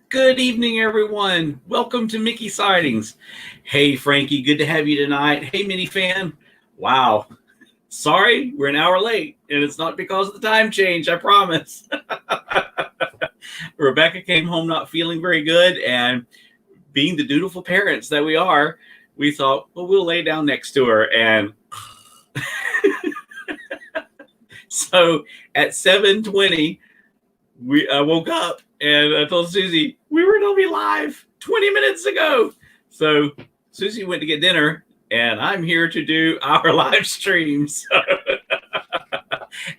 Good evening, everyone. Welcome to Mickey Sightings. Hey, Frankie, good to have you tonight. Hey, Mini Fan. Wow. Sorry, we're an hour late, and it's not because of the time change, I promise. Rebecca came home not feeling very good, and being the dutiful parents that we are, we thought, well, we'll lay down next to her. And so at 7:20, I woke up and I told Susie, we were going to be live 20 minutes ago. So Susie went to get dinner, and I'm here to do our live streams.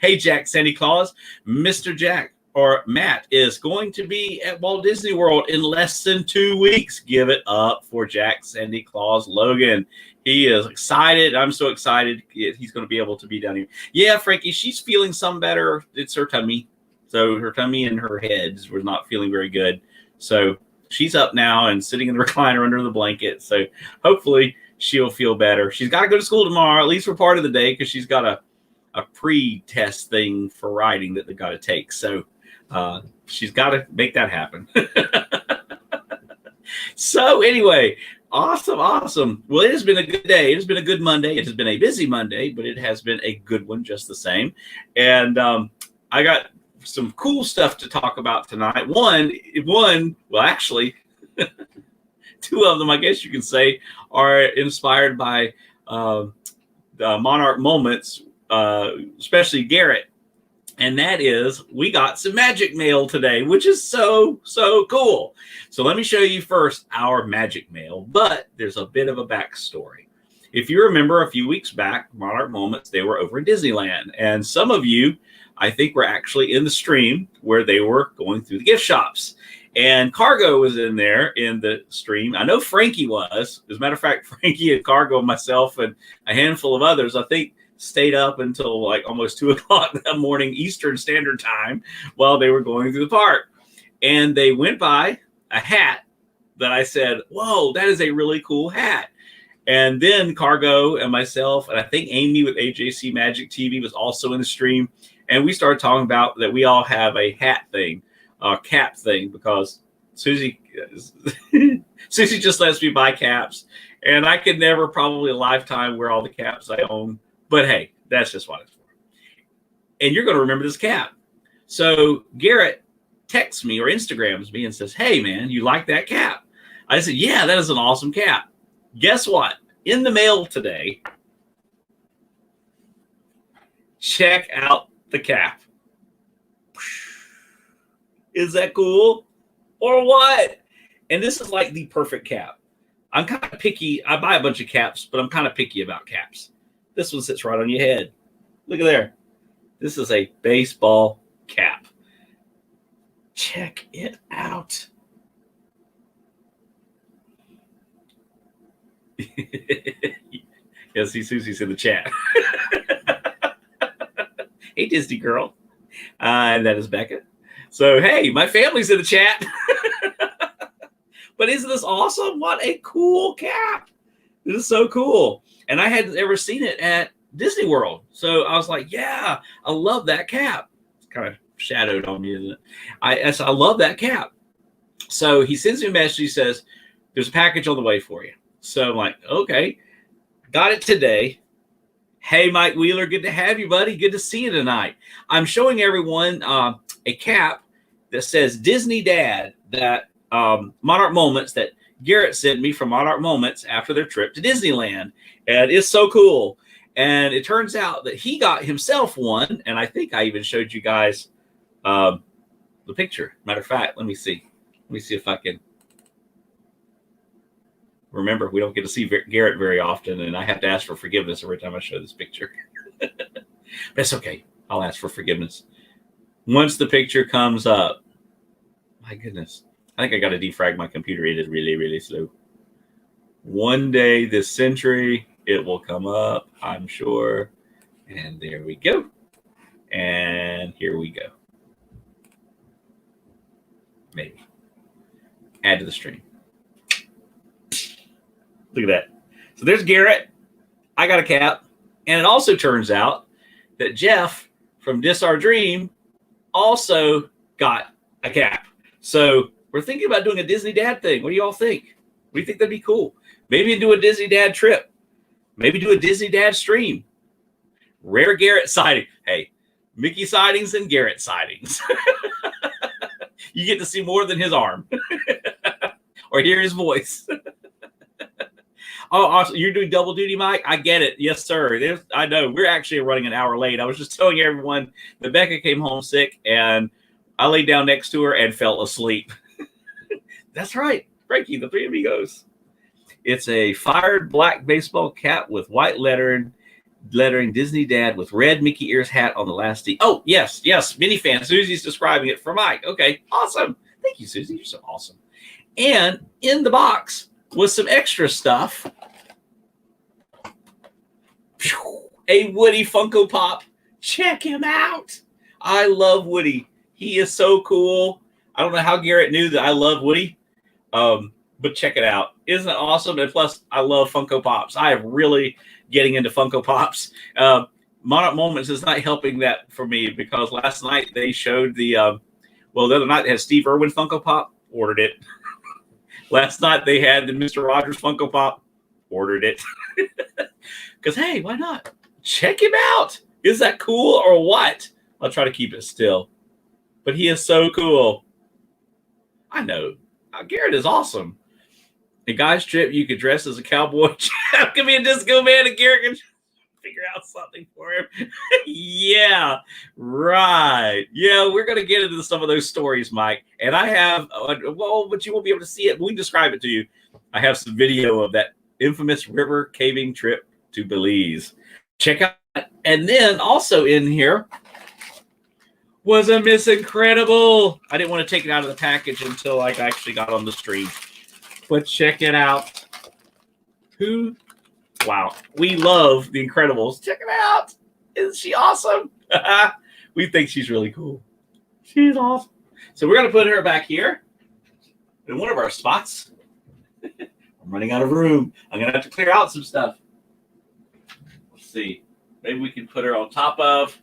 Hey, Jack Santa Claus. Mr. Jack or Matt is going to be at Walt Disney World in less than 2 weeks. Give it up for Jack Santa Claus Logan. He is excited. I'm so excited. He's going to be able to be down here. Yeah, Frankie, she's feeling some better. It's her tummy. So her tummy and her head were not feeling very good. So she's up now and sitting in the recliner under the blanket. So hopefully she'll feel better. She's got to go to school tomorrow, at least for part of the day, because she's got a pre-test thing for writing that they've got to take. So she's got to make that happen. So anyway, awesome. Well, it has been a good day. It has been a good Monday. It has been a busy Monday, but it has been a good one just the same. And I got some cool stuff to talk about tonight. One, well, actually, two of them, I guess you can say, are inspired by the Monarch moments, especially Garrett. And that is, we got some magic mail today, which is so cool. So let me show you first our magic mail, but there's a bit of a backstory. If you remember a few weeks back, Monarch Moments, they were over in Disneyland. And some of you, I think, were actually in the stream where they were going through the gift shops. And Cargo was in there in the stream. I know Frankie was. As a matter of fact, Frankie and Cargo and myself and a handful of others, I think, stayed up until like almost 2 o'clock that morning Eastern Standard Time while they were going through the park. And they went by a hat that I said, whoa, that is a really cool hat. And then Cargo and myself, and I think Amy with AJC Magic TV was also in the stream. And we started talking about that we all have a hat thing, cap thing, because Susie just lets me buy caps. And I could never probably a lifetime wear all the caps I own. But hey, that's just what it's for. And you're going to remember this cap. So Garrett texts me or Instagrams me and says, hey, man, you like that cap? I said, yeah, that is an awesome cap. Guess what? In the mail today, check out the cap. Is that cool or what? And this is like the perfect cap. I'm kind of picky. I buy a bunch of caps, but I'm kind of picky about caps. This one sits right on your head. Look at there. This is a baseball cap. Check it out. Yeah, see, Susie's in the chat. Hey, Disney girl. And that is Becca. So, hey, my family's in the chat. But isn't this awesome? What a cool cap. This is so cool. And I hadn't ever seen it at Disney World. So I was like, yeah, I love that cap. It's kind of shadowed on me, isn't it? I love that cap. So he sends me a message. He says, there's a package on the way for you. So I'm like, okay, got it today. Hey, Mike Wheeler, good to have you, buddy. Good to see you tonight. I'm showing everyone a cap that says Disney Dad, that Monarch Moments that Garrett sent me from Monarch Moments after their trip to Disneyland. And it's so cool. And it turns out that he got himself one. And I think I even showed you guys the picture. Matter of fact, let me see. Let me see if I can. Remember, we don't get to see Garrett very often, and I have to ask for forgiveness every time I show this picture. But it's okay. I'll ask for forgiveness. Once the picture comes up, my goodness, I think I got to defrag my computer. It is really slow. One day this century, it will come up, I'm sure. And there we go. And here we go. Maybe. Add to the stream. Look at that. So there's Garrett. I got a cap. And it also turns out that Jeff from Dis Our Dream also got a cap. So We're thinking about doing a Disney Dad thing. What do y'all think? We think that'd be cool. Maybe do a Disney Dad trip. Maybe do a Disney Dad stream. Rare Garrett sighting. Hey, Mickey sightings and Garrett sightings. You get to see more than his arm or hear his voice. Oh, awesome. You're doing double duty, Mike? I get it. Yes, sir. I know. We're actually running an hour late. I was just telling everyone that Becca came home sick, and I laid down next to her and fell asleep. That's right. Frankie, the Three Amigos. It's a fired black baseball cap with white lettering Disney Dad with red Mickey ears hat on the last D. Oh, yes. Minifan. Susie's describing it for Mike. Okay, awesome. Thank you, Susie. You're so awesome. And in the box was some extra stuff. A Woody Funko Pop. Check him out. I love Woody. He is so cool. I don't know how Garrett knew that I love Woody, but check it out. Isn't it awesome? And plus, I love Funko Pops. I am really getting into Funko Pops. Monarch Moments is not helping that for me because last night they showed the other night they had Steve Irwin Funko Pop. Ordered it. Last night they had the Mr. Rogers Funko Pop. Ordered it. Because, hey, why not? Check him out. Is that cool or what? I'll try to keep it still. But he is so cool. I know. Garrett is awesome. A guy's trip, you could dress as a cowboy. Could be a disco man and Garrett can figure out something for him. Yeah, right. Yeah, we're going to get into some of those stories, Mike. And I have, but you won't be able to see it. We can describe it to you. I have some video of that infamous river caving trip to Belize. Check out. And then also in here was a Miss Incredible. I didn't want to take it out of the package until I actually got on the stream. But check it out. Wow. We love the Incredibles. Check it out. Isn't she awesome? We think she's really cool. She's awesome. So we're going to put her back here in one of our spots. I'm running out of room. I'm going to have to clear out some stuff. Let's see. Maybe we can put her on top of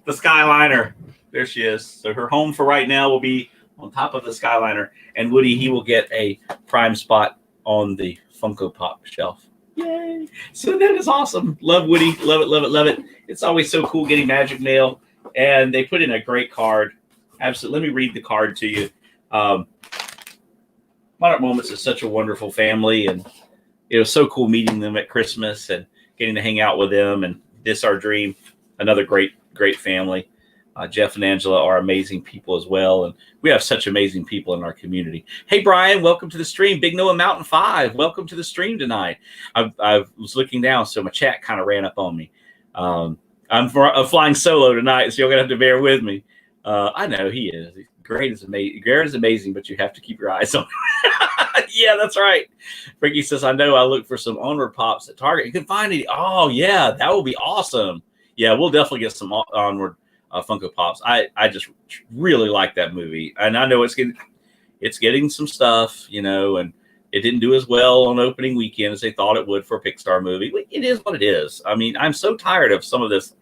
the Skyliner. There she is. So her home for right now will be on top of the Skyliner. And Woody, he will get a prime spot on the Funko Pop shelf. Yay. So that is awesome. Love Woody. Love it, love it, love it. It's always so cool getting Magic Mail. And they put in a great card. Absolutely. Let me read the card to you. Monarch Moments is such a wonderful family. And it was so cool meeting them at Christmas and getting to hang out with them. And This Our Dream, another great family. Jeff and Angela are amazing people as well. And we have such amazing people in our community. Hey, Brian, welcome to the stream. Big Noah Mountain 5, welcome to the stream tonight. I was looking down, so my chat kind of ran up on me. I'm flying solo tonight, so you're going to have to bear with me. I know he is. Garrett is amazing, but you have to keep your eyes on him. Yeah, that's right. Ricky says, I know I look for some Onward Pops at Target. You can find it. Oh, yeah, that would be awesome. Yeah, we'll definitely get some Onward Funko Pops. I just really like that movie. And I know it's getting some stuff, and it didn't do as well on opening weekend as they thought it would for a Pixar movie. It is what it is. I mean, I'm so tired of some of this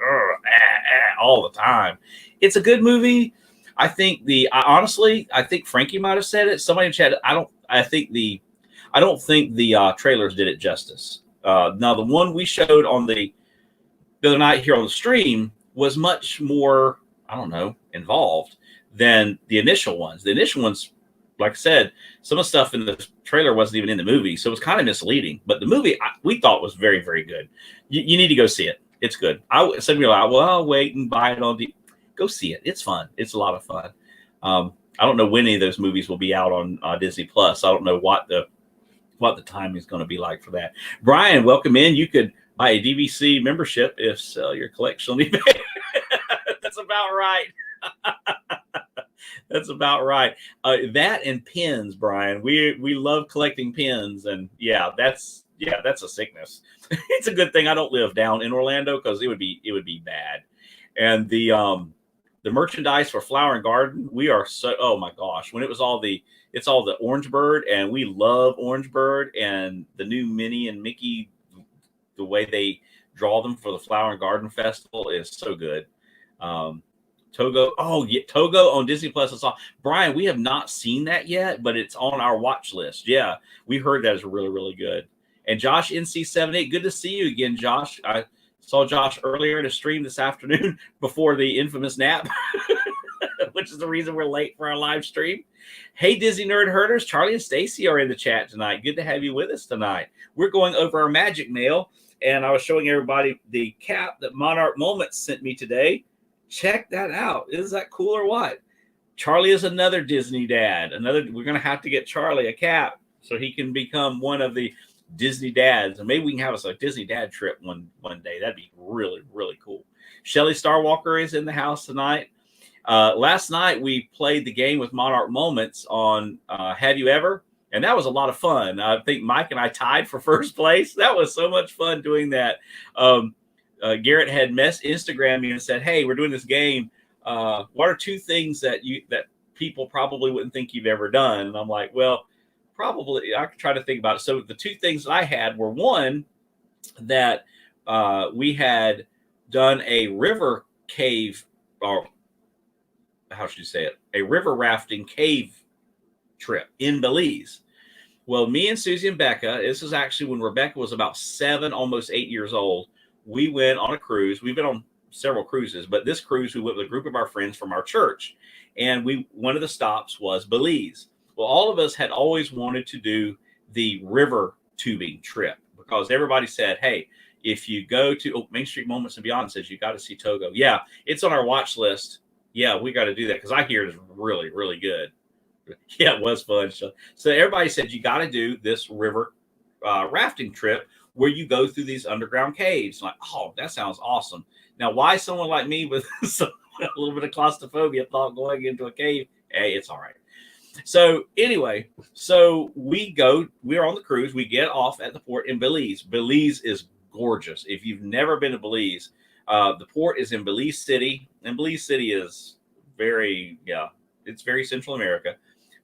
all the time. It's a good movie. I think I think Frankie might have said it. Somebody in chat. I don't think the trailers did it justice. Now the one we showed on the other night here on the stream was much more, involved than the initial ones. The initial ones, like I said, some of the stuff in the trailer wasn't even in the movie, so it was kind of misleading. But the movie we thought was very, very good. You need to go see it. It's good. Some people are like, well, I'll wait and buy it on DVD. Go see it. It's fun. It's a lot of fun. I don't know when any of those movies will be out on Disney Plus. I don't know what the timing is going to be like for that. Brian, welcome in. You could buy a DVC membership if sell your collection on eBay. That's about right. That's about right. That and pins, Brian. We love collecting pins, and that's a sickness. It's a good thing I don't live down in Orlando because it would be bad. And the merchandise for Flower and Garden, we are so, oh my gosh, when it's all the Orange Bird, and we love Orange Bird, and the new Minnie and Mickey, the way they draw them for the Flower and Garden Festival is so good. Togo. Oh, yeah, Togo on Disney Plus. I saw. Brian, we have not seen that yet, but it's on our watch list. Yeah, we heard that is really, really good. And Josh NC78, good to see you again, Josh. I saw Josh earlier in a stream this afternoon before the infamous nap, which is the reason we're late for our live stream. Hey, Disney Nerd Herders, Charlie and Stacy are in the chat tonight. Good to have you with us tonight. We're going over our magic mail, and I was showing everybody the cap that Monarch Moments sent me today. Check that out. Is that cool or what? Charlie is another Disney dad. We're going to have to get Charlie a cap so he can become one of the Disney dads. And maybe we can have us a Disney dad trip one day. That'd be really, really cool. Shelly Starwalker is in the house tonight. Last night we played the game with Monarch Moments on Have You Ever? And that was a lot of fun. I think Mike and I tied for first place. That was so much fun doing that. Garrett had Instagrammed me and said, "Hey, we're doing this game. What are two things that people probably wouldn't think you've ever done?" And I'm like, well, probably I could try to think about it. So the two things that I had were, one, that we had done a river cave, or how should you say it? A river rafting cave trip in Belize. Well, me and Susie and Becca, this is actually when Rebecca was about 7, almost 8 years old. We went on a cruise. We've been on several cruises, but this cruise we went with a group of our friends from our church, and one of the stops was Belize. Well, all of us had always wanted to do the river tubing trip because everybody said, "Hey, if you go to Main Street Moments and Beyond says you got to see Togo." Yeah, it's on our watch list. Yeah, we got to do that because I hear it is really, really good. Yeah, it was fun. So everybody said you got to do this river rafting trip where you go through these underground caves. Like, oh, that sounds awesome. Now, why someone like me with a little bit of claustrophobia thought going into a cave? Hey, it's all right. So anyway, we're on the cruise. We get off at the port in Belize. Belize is gorgeous. If you've never been to Belize, the port is in Belize City, and Belize City is it's very Central America.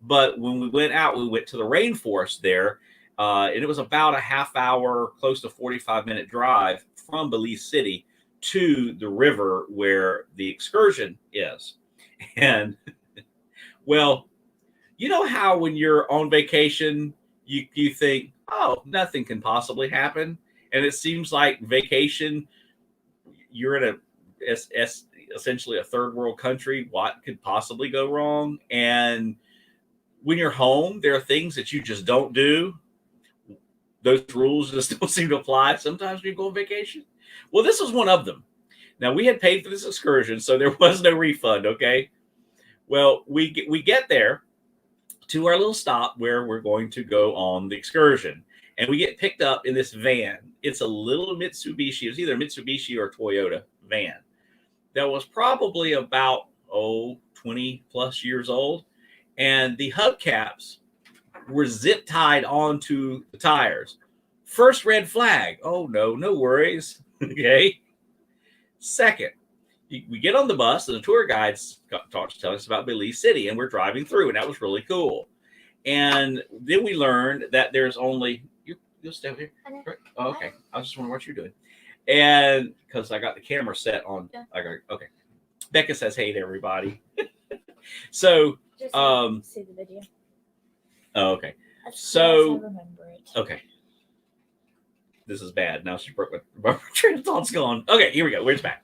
But when we went out, we went to the rainforest there, and it was about a half hour, close to 45-minute drive from Belize City to the river where the excursion is. And, well, you know how when you're on vacation, you think, oh, nothing can possibly happen. And it seems like vacation, you're in essentially a third world country. What could possibly go wrong? And when you're home, there are things that you just don't do. Those rules just don't seem to apply sometimes when you go on vacation. Well, this was one of them. Now, we had paid for this excursion, so there was no refund, okay? Well, we get there to our little stop where we're going to go on the excursion. And we get picked up in this van. It's a little Mitsubishi. It was either a Mitsubishi or a Toyota van that was probably about, 20 plus years old. And the hubcaps were zip tied onto the tires. First red flag. Oh, no worries. Okay. Second, we get on the bus and the tour guides telling us about Belize City, and we're driving through, and that was really cool. And then we learned that there's only you'll stay over here. Right? Oh, okay. I was just wondering what you're doing, and because I got the camera set on, okay. Becca says, "Hey to everybody." So, see the video. Oh, okay. So, I remember it. Okay. This is bad. Now she broke my train of thought's gone. Okay, here we go. Where's back?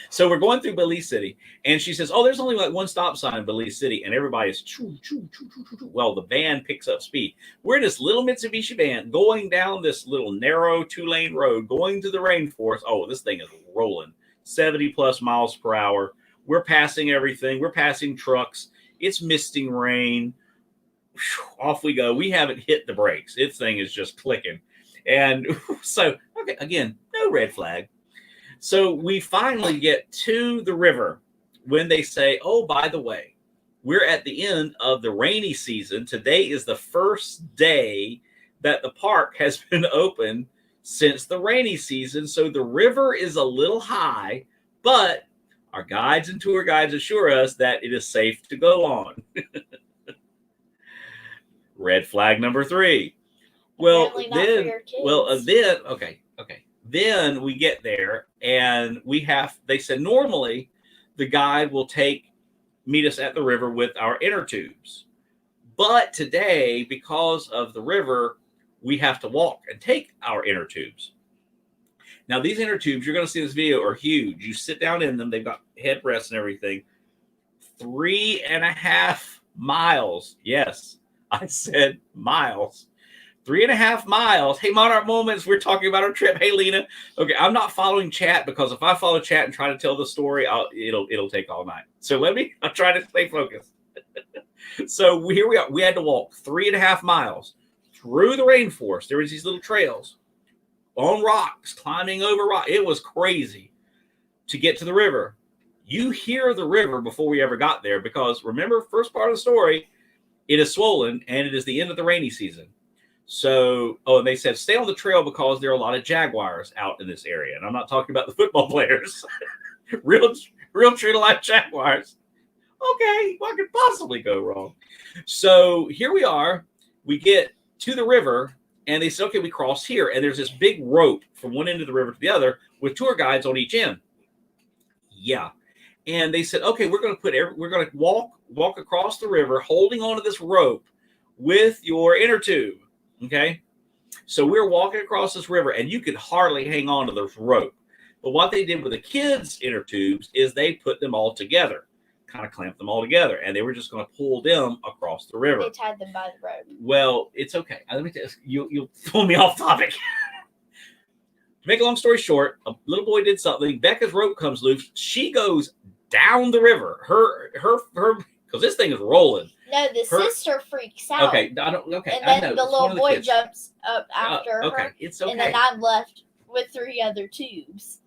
So we're going through Belize City, and she says, "Oh, there's only like one stop sign in Belize City," and everybody's choo, choo, choo, choo, choo, choo. Well, the van picks up speed. We're in this little Mitsubishi van going down this little narrow 2-lane road, going to the rainforest. Oh, this thing is rolling 70 plus miles per hour. We're passing everything. We're passing trucks. It's misting rain. Off we go. We haven't hit the brakes. This thing is just clicking. And so, okay, again, no red flag. So we finally get to the river when they say, "Oh, by the way, we're at the end of the rainy season. Today is the first day that the park has been open since the rainy season. So the river is a little high, but our guides and tour guides assure us that it is safe to go on." Red flag number 3. Well, then, okay. Then we get there and they said normally the guide will meet us at the river with our inner tubes. But today, because of the river, we have to walk and take our inner tubes. Now, these inner tubes, you're going to see in this video, are huge. You sit down in them. They've got headrests and everything. 3.5 miles. Yes, I said miles. 3.5 miles. Hey, Monarch Moments, we're talking about our trip. Hey, Lena. Okay, I'm not following chat because if I follow chat and try to tell the story, it'll take all night. So I'm trying to stay focused. So here we are. We had to walk 3.5 miles through the rainforest. There was these little trails on rocks, climbing over rock. It was crazy to get to the river. You hear the river before we ever got there because remember, first part of the story, it is swollen and it is the end of the rainy season. So, and they said stay on the trail because there are a lot of jaguars out in this area. And I'm not talking about the football players, real true to life jaguars. Okay, what could possibly go wrong? So here we are. We get to the river, and they said, okay, we cross here. And there's this big rope from one end of the river to the other with tour guides on each end. Yeah. And they said, okay, we're going to walk across the river holding onto this rope with your inner tube. Okay. So we're walking across this river, and you could hardly hang on to this rope. But what they did with the kids' inner tubes is they put them all together. Kind of clamped them all together, and they were just going to pull them across the river. They tied them by the rope. Well, it's okay. Let me tell you, you'll pull me off topic. To make a long story short, a little boy did something. Becca's rope comes loose. She goes down the river. Her, because this thing is rolling. No, the sister freaks out. Okay, okay. And then the little boy jumps up after her. Okay, it's okay. And then I'm left with 3 other tubes.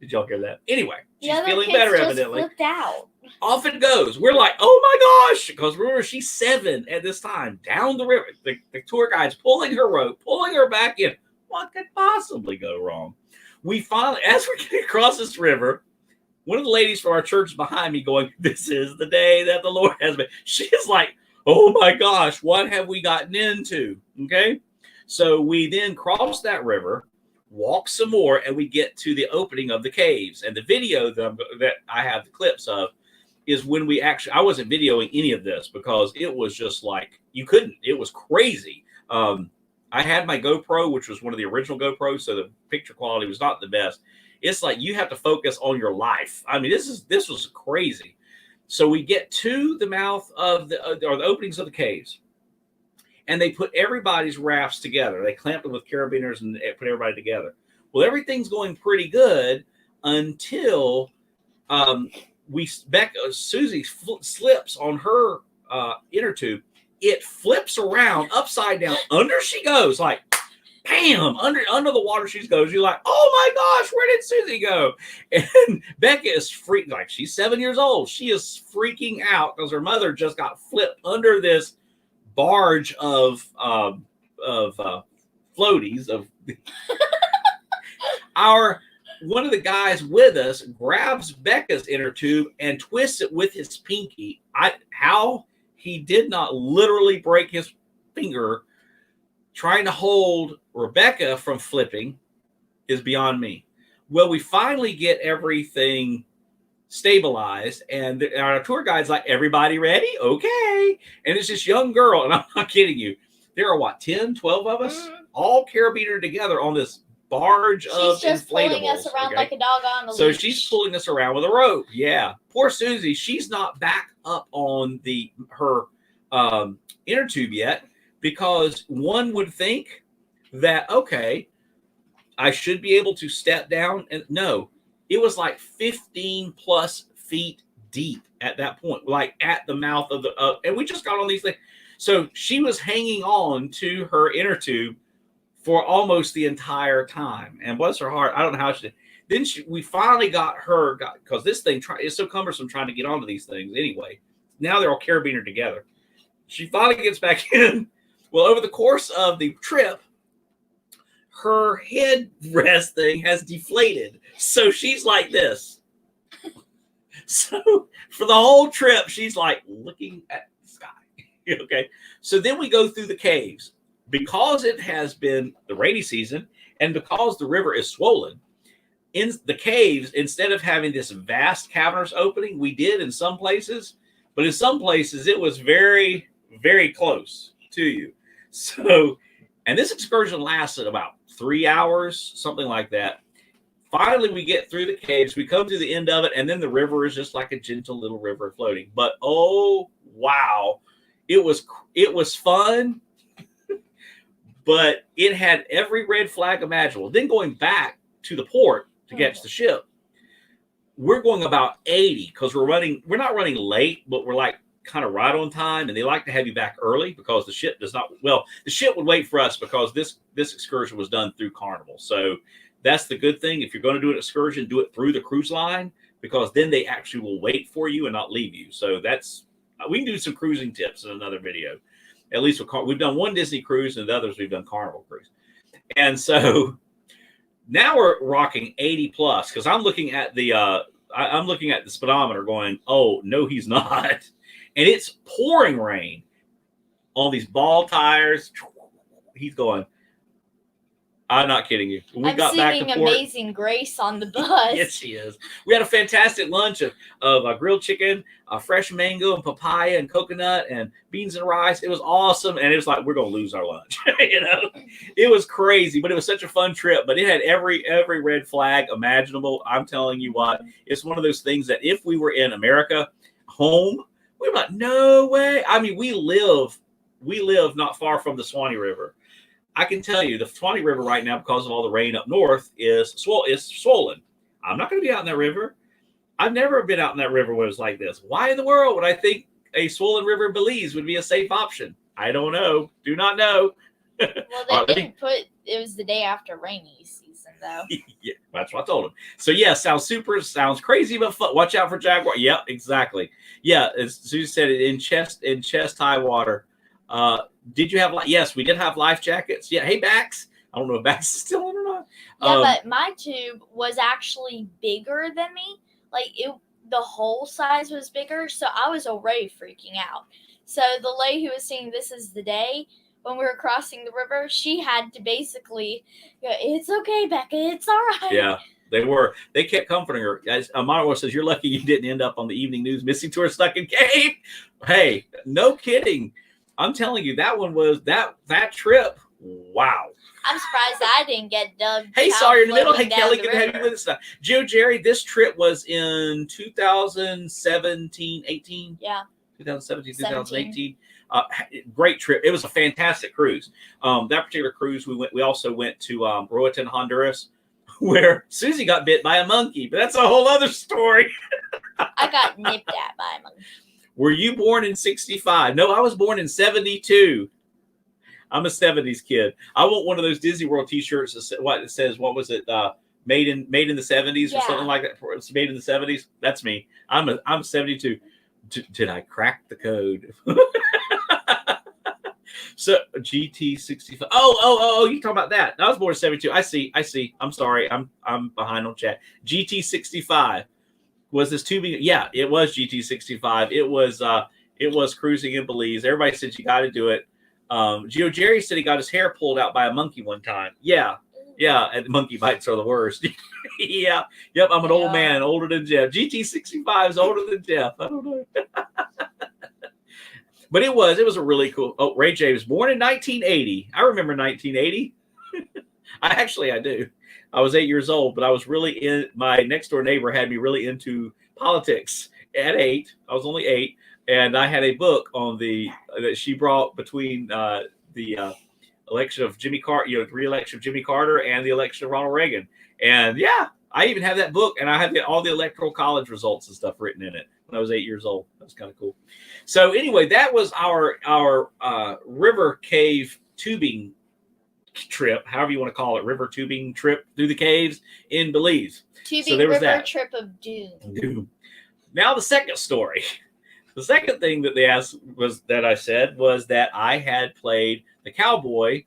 Did y'all hear that? Anyway, she's the feeling kids better just evidently. Flipped out. Off it goes. We're like, oh my gosh, because remember, she's 7 at this time, down the river. The tour guide's pulling her rope, pulling her back in. What could possibly go wrong? We finally, as we're getting across this river, one of the ladies from our church is behind me going, this is the day that the Lord has made. She's like, oh my gosh, what have we gotten into? Okay. So we then cross that river, walk some more, and we get to the opening of the caves. And the video that I have the clips of is when we actually, I wasn't videoing any of this because it was just like, you couldn't, it was crazy. I had my GoPro, which was one of the original GoPros, so the picture quality was not the best. It's like you have to focus on your life. I mean, this was crazy. So we get to the mouth of the openings of the caves, and they put everybody's rafts together. They clamped them with carabiners and put everybody together. Well, everything's going pretty good until Susie slips on her inner tube. It flips around upside down. Under she goes, like, bam, under the water she goes. You're like, oh my gosh, where did Susie go? And Becca is freaking, like, she's 7 years old. She is freaking out because her mother just got flipped under this barge of floaties. One of the guys with us grabs Becca's inner tube and twists it with his pinky. How he did not literally break his finger trying to hold Rebecca from flipping is beyond me. Well, we finally get everything stabilized, and our tour guide's like, everybody ready? Okay. And it's this young girl, and I'm not kidding you. There are 10, 12 of us, all carabiner together on this barge of inflatables. She's just pulling us around like a dog on a leash. So she's pulling us around with a rope. Yeah. Poor Susie, she's not back up on her inner tube yet, because one would think that, okay, I should be able to step down. And no, it was like 15 plus feet deep at that point, like at the mouth of and we just got on these things. So she was hanging on to her inner tube for almost the entire time. And bless her heart, I don't know how she did. Then we finally got her, because this thing is so cumbersome trying to get onto these things anyway. Now they're all carabiner together. She finally gets back in. Well, over the course of the trip, her headrest thing has deflated. So she's like this. So for the whole trip, she's like looking at the sky. Okay. So then we go through the caves. Because it has been the rainy season and because the river is swollen, in the caves, instead of having this vast cavernous opening, we did in some places, but in some places it was very, very close to you. So, and this excursion lasted about 3 hours, something like that. Finally, we get through the caves, we come to the end of it, and then the river is just like a gentle little river floating. But oh wow, it was fun, but it had every red flag imaginable. Then going back to the port to catch the ship, we're going about 80 because we're not running late, but we're like kind of right on time, and they like to have you back early because the ship does not, well, the ship would wait for us because this excursion was done through Carnival. So that's the good thing. If you're going to do an excursion, do it through the cruise line, because then they actually will wait for you and not leave you. So that's, we can do some cruising tips in another video. At least we've done one Disney cruise, and the others we've done Carnival cruise. And so now we're rocking 80 plus, because I'm looking at the speedometer going, oh no, he's not. And it's pouring rain on these ball tires. He's going, I'm not kidding you. I'm singing Amazing Grace on the bus. Yes, she is. We had a fantastic lunch of grilled chicken, fresh mango and papaya and coconut and beans and rice. It was awesome. And it was like, we're going to lose our lunch. You know, it was crazy, but it was such a fun trip. But it had every red flag imaginable. I'm telling you what, it's one of those things that if we were in America, home, we're like, no way. I mean, we live not far from the Suwannee River. I can tell you the Suwannee River right now, because of all the rain up north, is swollen. I'm not going to be out in that river. I've never been out in that river when it's like this. Why in the world would I think a swollen river in Belize would be a safe option? I don't know. Do not know. Well, they didn't put, it was the day after rainy season, though. Yeah, that's what I told him. So, yeah, sounds crazy, but fun. Watch out for jaguar. Yep, exactly. Yeah, as Susie said, in chest high water. Did you have, yes, we did have life jackets. Yeah. Hey, Bax. I don't know if Bax is still in or not. Yeah, but my tube was actually bigger than me. Like, the whole size was bigger, so I was already freaking out. So the lady who was saying this is the day, when we were crossing the river, she had to basically go, it's okay, Becca, it's all right. Yeah, they were. They kept comforting her. As Amara says, you're lucky you didn't end up on the evening news missing tour stuck in cave. Hey, no kidding. I'm telling you, that one was that trip. Wow. I'm surprised I didn't get dubbed. Hey, sorry, in the middle. Hey, Kelly, good to have you with us. Joe Jerry, this trip was in 2017, 18. Yeah. 2017, 2018. Great trip. It was a fantastic cruise. That particular cruise, we also went to Roatan, Honduras, where Susie got bit by a monkey. But that's a whole other story. I got nipped at by a monkey. Were you born in 65? No, I was born in 72. I'm a 70s kid. I want one of those Disney World T-shirts that says, what was it? Made in the 70s or something like that. It's made in the 70s. That's me. I'm 72. Did I crack the code? So GT65. Oh, you talking about that? I was born in 72. I see. I'm sorry. I'm behind on chat. GT65. Was this tubing? Yeah, it was GT65. It was cruising in Belize. Everybody said you got to do it. Gio Jerry said he got his hair pulled out by a monkey one time. Yeah, and monkey bites are the worst. Yeah, yep. I'm an old man, older than Jeff. GT65 is older than Jeff. I don't know. But it was a really cool. Oh, Ray J was born in 1980. I remember 1980. I do. I was 8 years old, but I was really my next door neighbor had me really into politics at 8. I was only 8. And I had a book on that she brought between the election of Jimmy Carter, the re-election of Jimmy Carter and the election of Ronald Reagan. And yeah, I even have that book, and I have all the electoral college results and stuff written in it when I was 8 years old. That was kind of cool. So anyway, that was our river cave tubing trip, however you want to call it, river tubing trip through the caves in Belize. Tubing river trip of doom. Now the second story. The second thing that they asked was that I had played the cowboy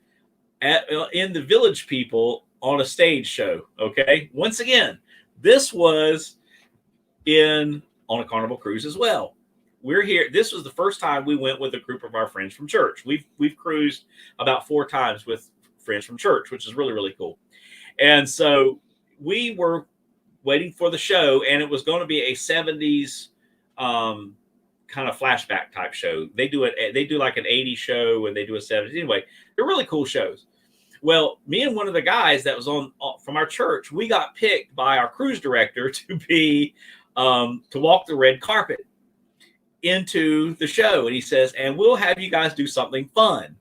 in the Village People on a stage show. Okay, once again, this was on a Carnival cruise as well. We're here. This was the first time we went with a group of our friends from church. We've cruised about 4 times with friends from church, which is really, really cool. And so we were waiting for the show, and it was going to be a 70s kind of flashback type show. They do like an 80s show, and they do a 70s. Anyway, they're really cool shows. Well, me and one of the guys that was on from our church, we got picked by our cruise director to be to walk the red carpet into the show. And he says, and we'll have you guys do something fun.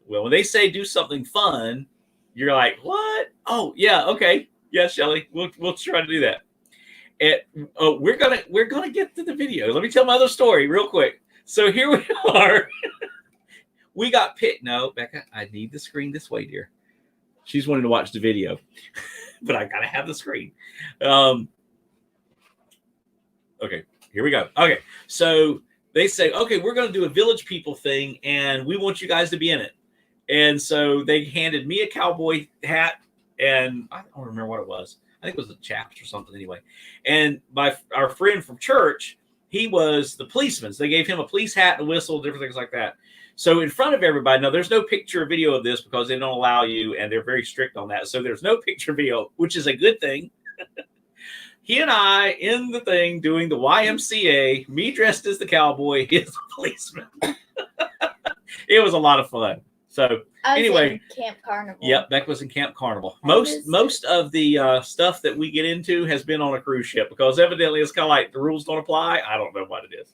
Well, when they say do something fun, you're like, what? Oh, yeah, okay. Yeah, Shelly, we'll try to do that. And we're gonna get to the video. Let me tell my other story real quick. So here we are. We got picked. No, Becca, I need the screen this way, dear. She's wanting to watch the video, but I gotta have the screen. Okay, here we go. Okay, so they say, okay, we're gonna do a Village People thing, and we want you guys to be in it. And so they handed me a cowboy hat, and I don't remember what it was. I think it was the chaps or something anyway. And our friend from church, he was the policeman. So they gave him a police hat and a whistle, different things like that. So in front of everybody, now there's no picture or video of this because they don't allow you, and they're very strict on that. So there's no picture video, which is a good thing. He and I in the thing doing the YMCA, me dressed as the cowboy, he is the policeman. It was a lot of fun. So anyway, Camp Carnival. Yep, Beck was in Camp Carnival. Most of the stuff that we get into has been on a cruise ship because evidently it's kind of like the rules don't apply. I don't know what it is.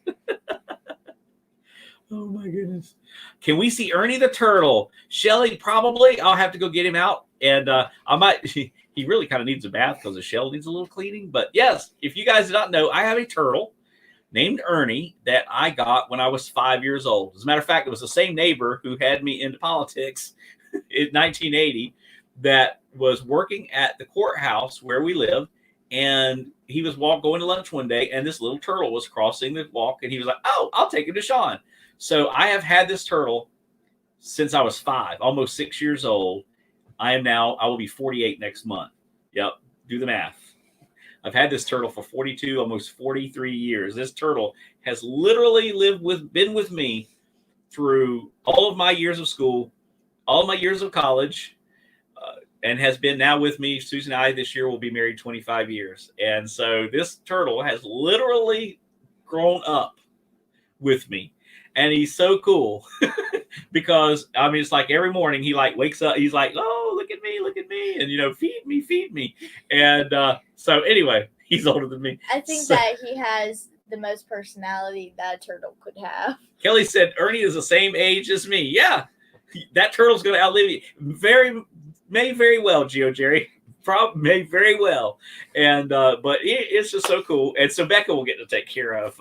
Oh my goodness. Can we see Ernie the Turtle? Shelly, probably. I'll have to go get him out. And I might, he really kind of needs a bath because the shell needs a little cleaning. But yes, if you guys did not know, I have a turtle named Ernie that I got when I was 5 years old. As a matter of fact, it was the same neighbor who had me into politics in 1980 that was working at the courthouse where we live. And he was going to lunch one day, and this little turtle was crossing the walk, and he was like, oh, I'll take him to Sean. So I have had this turtle since I was 5, almost 6 years old. I will be 48 next month. Yep. Do the math. I've had this turtle for 42, almost 43 years. This turtle has literally been with me through all of my years of school, all of my years of college, and has been now with me. Susan and I this year will be married 25 years. And so this turtle has literally grown up with me. And he's so cool because, I mean, it's like every morning he like wakes up. He's like, oh, look at me. And, feed me. And so anyway, he's older than me. I think that he has the most personality that a turtle could have. Kelly said, Ernie is the same age as me. Yeah, that turtle's going to outlive you. May very well, Geo Jerry. May very well. And but it's just so cool. And so Becca will get to take care of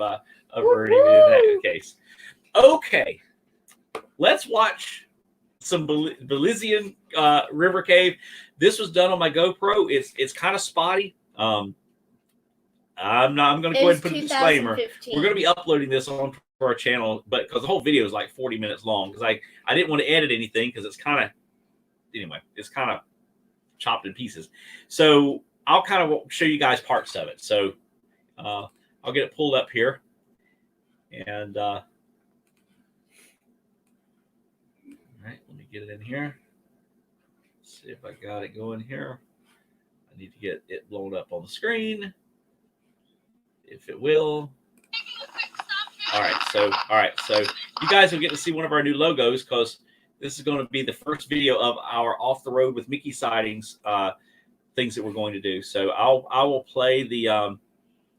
Ernie in that case. Okay, let's watch some Belizean river cave. This was done on my GoPro. It's kind of spotty. I'm going to go ahead and put a disclaimer. We're going to be uploading this on our channel, but because the whole video is like 40 minutes long, because I didn't want to edit anything because it's kind of chopped in pieces. So I'll kind of show you guys parts of it. So I'll get it pulled up here, and all right, let me get it in here. Let's see if I got it going here. I need to get it blown up on the screen, if it will. All right, so you guys will get to see one of our new logos because this is going to be the first video of our Off the Road with Mickey Sightings things that we're going to do. So I will play the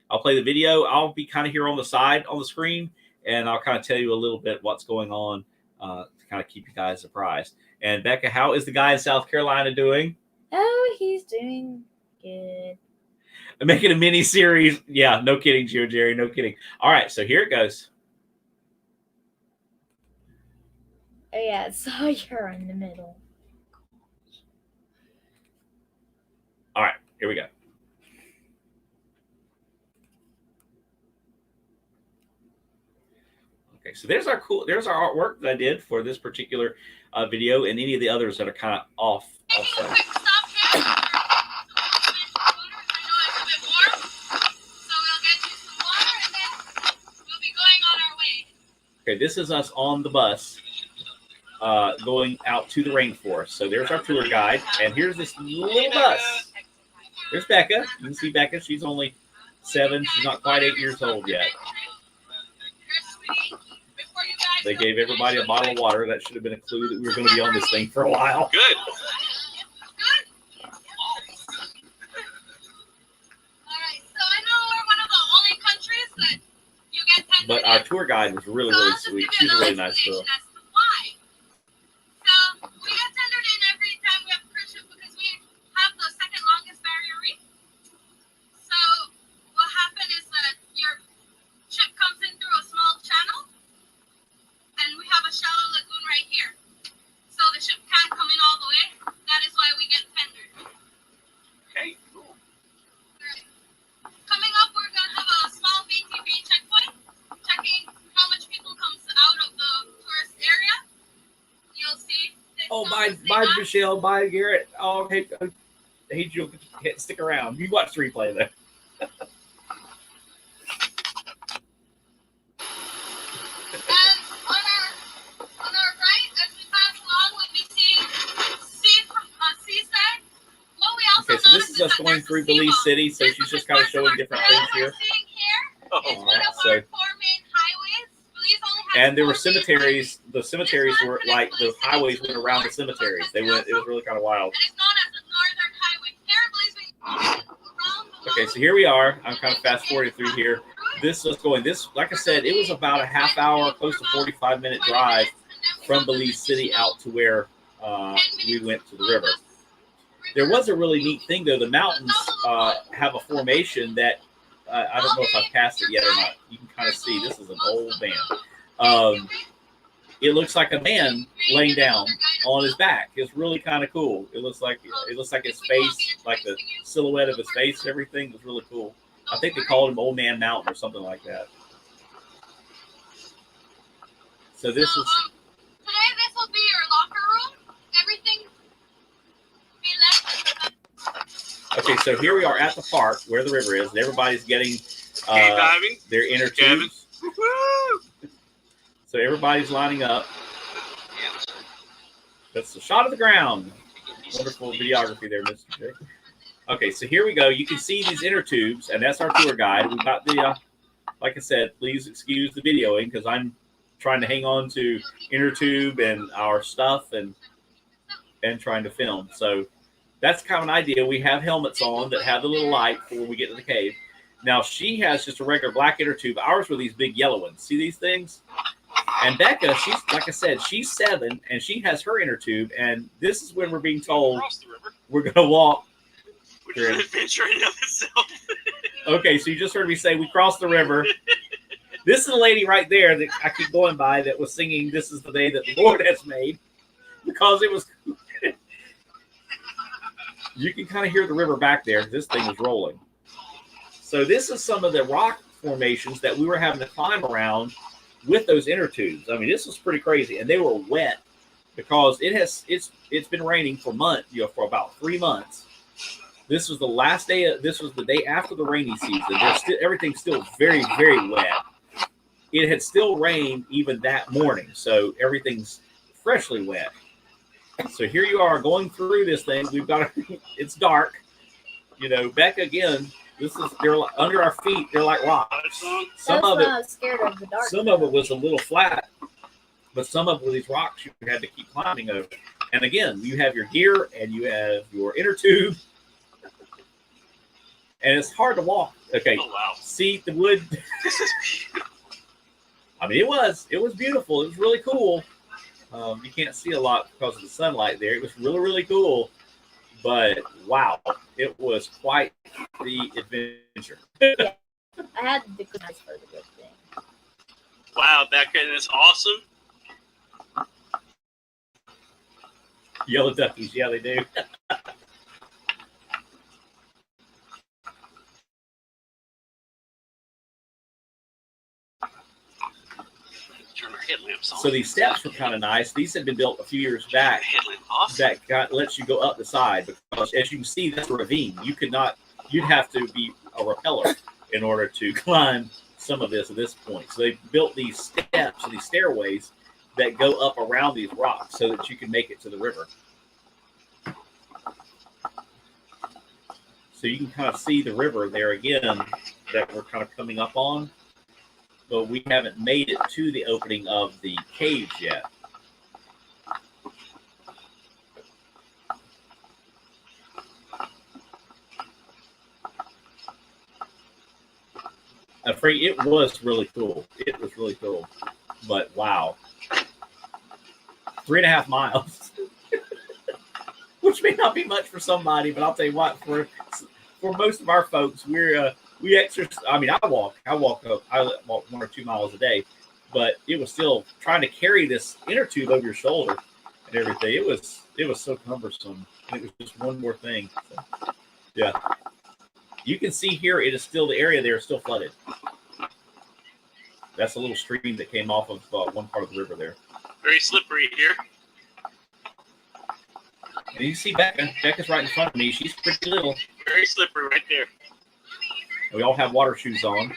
video. I'll be kind of here on the side on the screen, and I'll kind of tell you a little bit what's going on to kind of keep you guys surprised. And Becca, how is the guy in South Carolina doing? Oh, he's doing good. I'm making a mini series. Yeah, no kidding, Gio Jerry, no kidding. All right, so here it goes. Oh yeah, so you're in the middle. All right, here we go. Okay, so there's our artwork that I did for this particular video, and any of the others that are kind of off. Okay, this is us on the bus going out to the rainforest. So there's our tour guide, and here's this little bus. There's Becca. You can see Becca. She's only 7. She's not quite 8 years old yet. They gave everybody a bottle of water. That should have been a clue that we were going to be on this thing for a while. Good. But our tour guide was really, really sweet. She's a really nice girl. Oh, bye, Michelle. Bye, Garrett. Oh, hey, you'll stick around. You watch the replay, though. Okay, so this is us going through Belize City, so she's just kind of showing different things here. Oh, right, so, and there were cemeteries. The cemeteries were like the highways went around the cemeteries. It was really kind of wild. Okay, so here we are. I'm kind of fast forwarding through here. This was going. This, like I said, it was about a half hour, close to 45-minute drive from Belize City out to where we went to the river. There was a really neat thing, though. The mountains have a formation that I don't know if I've passed it yet or not. You can kind of see this is an old man. It looks like a man laying down on his back. It's really kind of cool. It looks like his face, like the silhouette of his face and everything was really cool. I think they called him Old Man Mountain or something like that. So this is. Today this will be your locker room. Everything be left. Okay, so here we are at the park where the river is, and everybody's getting their inner tubes. So everybody's lining up. That's the shot of the ground. Wonderful videography there, Mr. J. Okay, so here we go. You can see these inner tubes, and that's our tour guide. We've got the, like I said, please excuse the videoing because I'm trying to hang on to inner tube and our stuff and trying to film. So that's kind of an idea. We have helmets on that have the little light before we get to the cave. Now, she has just a regular black inner tube. Ours were these big yellow ones. See these things? And Becca, she's, like I said, she's 7, and she has her inner tube. And this is when we're being told we're going to walk. Which is an adventure in and of itself. Okay, so you just heard me say we crossed the river. This is the lady right there that I keep going by that was singing "This is the Day That the Lord Has Made," because it was. You can kind of hear the river back there. This thing was rolling. So this is some of the rock formations that we were having to climb around with those inner tubes. I mean, this was pretty crazy, and they were wet because it's been raining for months, for about 3 months. This was the last day. This was the day after the rainy season. Everything's still very, very wet. It had still rained even that morning, so everything's freshly wet. So here you are going through this thing. We've got it's dark. Becca again. They're under our feet. They're like rocks. Some of I was scared of the dark. Some of it was a little flat, but some of it were these rocks you had to keep climbing over. And again, you have your gear and you have your inner tube. And it's hard to walk. Okay. Oh, wow. See the wood. This is beautiful. I mean, it was beautiful. It was really cool. You can't see a lot because of the sunlight there. It was really, really cool. But wow, it was quite the adventure. Yeah. I had the good eyes for the good thing. Wow, Becca, and it's awesome. Yellow duckies, yeah, they do. Turn our headlamps on. So these steps were kind of nice. These had been built a few years back. Headlamp off. That lets you go up the side because, as you can see, that's a ravine. You'd have to be a rappeller in order to climb some of this at this point. So they built these steps, these stairways that go up around these rocks so that you can make it to the river. So you can kind of see the river there again that we're kind of coming up on. But we haven't made it to the opening of the caves yet. I'm afraid it was really cool. It was really cool. But wow. 3.5 miles. Which may not be much for somebody, but I'll tell you what, for most of our folks, we exercise. I mean, I walk 1 or 2 miles a day, but it was still trying to carry this inner tube over your shoulder and everything. It was so cumbersome. And it was just one more thing. So, yeah, you can see here it is still the area there is still flooded. That's a little stream that came off of one part of the river there. Very slippery here. And you see Becca. Becca's right in front of me. She's pretty little. Very slippery right there. We all have water shoes on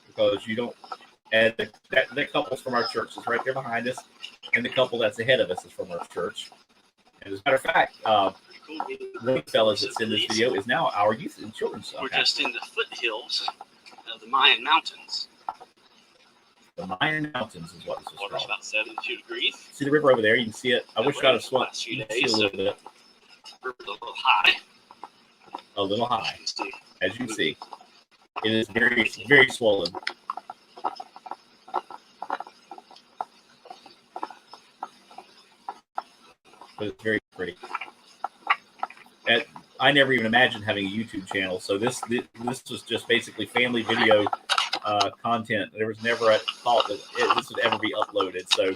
because you don't. And that couple's from our church. It's right there behind us, and the couple that's ahead of us is from our church. And as a matter of fact, one fellas that's in this video is now our youth and children's. We're just in the foothills of the Mayan Mountains. The Mayan Mountains is what this is Water's called. about 72 degrees. See the river over there? You can see it. I wish I'd have swum. You can see a little bit. River's a little high. A little high, You can see. as you can see. It is very, very swollen. But it's very pretty. And I never even imagined having a YouTube channel. So this was just basically family video content. There was never a thought that this would ever be uploaded. So,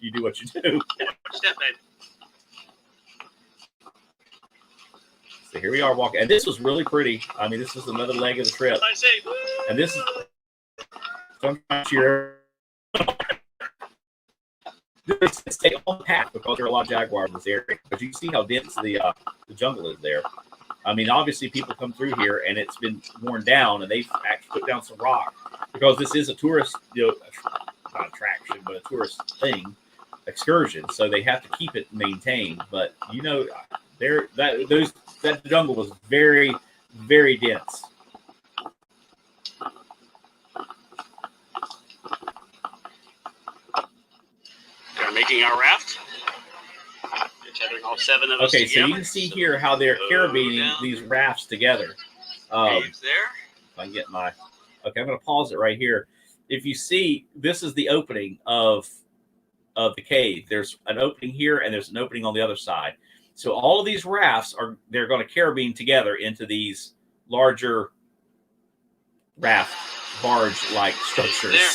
you do what you do. Step back. So here we are walking. And this was really pretty. I mean, this is another leg of the trip. I say, woo! And this is sometimes you're stay on the path because there are a lot of jaguars in this area. But you see how dense the jungle is there. I mean, obviously people come through here and it's been worn down, and they've actually put down some rock because this is a tourist, not attraction, but a tourist thing, excursion. So they have to keep it maintained. But that jungle was very, very dense. They're making our raft. They're tethering all 7 of us Okay, together. so you can see here how they're carabining these rafts together. Caves there. If I can get my... Okay, I'm going to pause it right here. If you see, this is the opening of the cave. There's an opening here, and there's an opening on the other side. So all of these rafts they're going to carabine together into these larger raft barge-like structures. There.